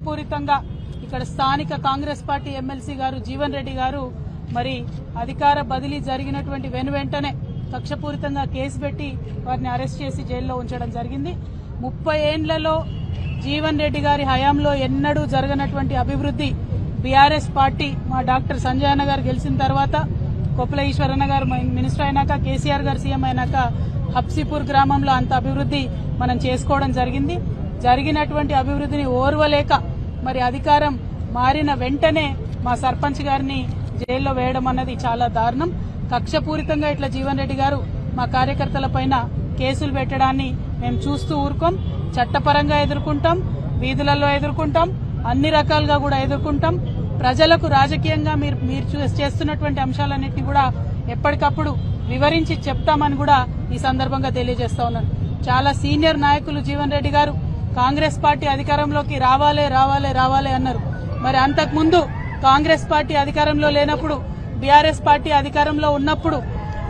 పూరితంగా ఇక్కడ స్థానిక Congress party MLC గారు జీవన్ రెడ్డి గారు మరి అధికార బదిలీ జరిగినటువంటి వెంటనే కక్షపూరితంగా కేసు పెట్టి వారిని అరెస్ట్ చేసి జైల్లో ఉంచడం జరిగింది. 30 ఏండ్లలో జీవన్ రెడ్డి గారి హయాంలో ఎన్నడూ జరగనటువంటి అభివృద్ధి బీఆర్ఎస్ పార్టీ మా డాక్టర్ సంజయ్ అన్న గారు గెలిచిన తర్వాత, కొప్పుల ఈశ్వరన్న గారు మినిస్టర్ అయినాక, కేసీఆర్ గారు సీఎం అయినాక హబ్సీపూర్ గ్రామంలో అంత అభివృద్ధి మనం చేసుకోవడం జరిగింది. జరిగినటువంటి అభివృద్ధిని ఓర్వలేక మరి అధికారం మారిన వెంటనే మా సర్పంచ్ గారిని జైల్లో వేయడం అన్నది చాలా దారుణం. కక్షపూరితంగా ఇట్లా జీవన్ రెడ్డి గారు మా కార్యకర్తల పైన కేసులు పెట్టడాన్ని మేము చూస్తూ ఊరుకోం. చట్టపరంగా ఎదుర్కొంటాం, వీధులలో ఎదుర్కొంటాం, అన్ని రకాలుగా కూడా ఎదుర్కొంటాం. ప్రజలకు రాజకీయంగా మీరు చేస్తున్నటువంటి అంశాలన్నింటినీ కూడా ఎప్పటికప్పుడు వివరించి చెప్తామని కూడా ఈ సందర్భంగా తెలియజేస్తా ఉన్నాను. చాలా సీనియర్ నాయకులు జీవన్ రెడ్డి గారు కాంగ్రెస్ పార్టీ అధికారంలోకి రావాలే రావాలే రావాలే అన్నారు. మరి అంతకుముందు కాంగ్రెస్ పార్టీ అధికారంలో లేనప్పుడు, బీఆర్ఎస్ పార్టీ అధికారంలో ఉన్నప్పుడు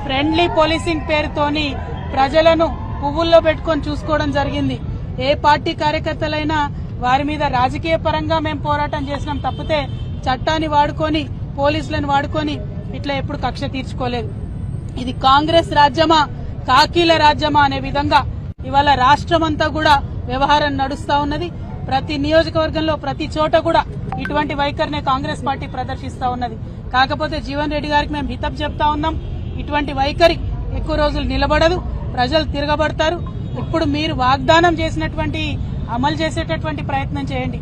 ఫ్రెండ్లీ పోలీసింగ్ పేరుతోని ప్రజలను పువ్వుల్లో పెట్టుకొని చూసుకోవడం జరిగింది. ఏ పార్టీ కార్యకర్తలైనా వారి మీద రాజకీయ పరంగా మేము పోరాటం చేసినాం తప్పితే చట్టాన్ని వాడుకొని, పోలీసులను వాడుకొని ఇట్లా ఎప్పుడు కక్ష తీర్చుకోలేదు. ఇది కాంగ్రెస్ రాజ్యమా, కాకీల రాజ్యమా అనే విధంగా ఇవాళ రాష్ట్రమంతా కూడా వ్యవహారం నడుస్తా ఉన్నది. ప్రతి నియోజకవర్గంలో ప్రతి చోట కూడా ఇటువంటి వైఖరినే కాంగ్రెస్ పార్టీ ప్రదర్శిస్తా ఉన్నది. కాకపోతే జీవన్ రెడ్డి గారికి మేము హితవు చెప్తా ఉన్నాం, ఇటువంటి వైఖరి ఎక్కువ రోజులు నిలబడదు, ప్రజలు తిరగబడతారు. ఇప్పుడు మీరు వాగ్దానం చేసినటువంటి అమలు చేసేటటువంటి ప్రయత్నం చేయండి.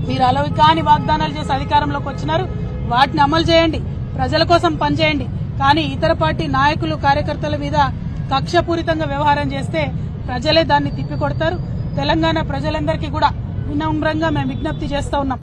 మీరు అలవి కాని వాగ్దానాలు చేసి అధికారంలోకి వచ్చినారు, వాటిని అమలు చేయండి, ప్రజల కోసం పనిచేయండి. కానీ ఇతర పార్టీ నాయకులు కార్యకర్తల మీద కక్షపూరితంగా వ్యవహారం చేస్తే ప్రజలే దాన్ని తిప్పికొడతారు. తెలంగాణ ప్రజలందరికీ కూడా వినమ్రంగా మేము విజ్ఞప్తి చేస్తా ఉన్నాం.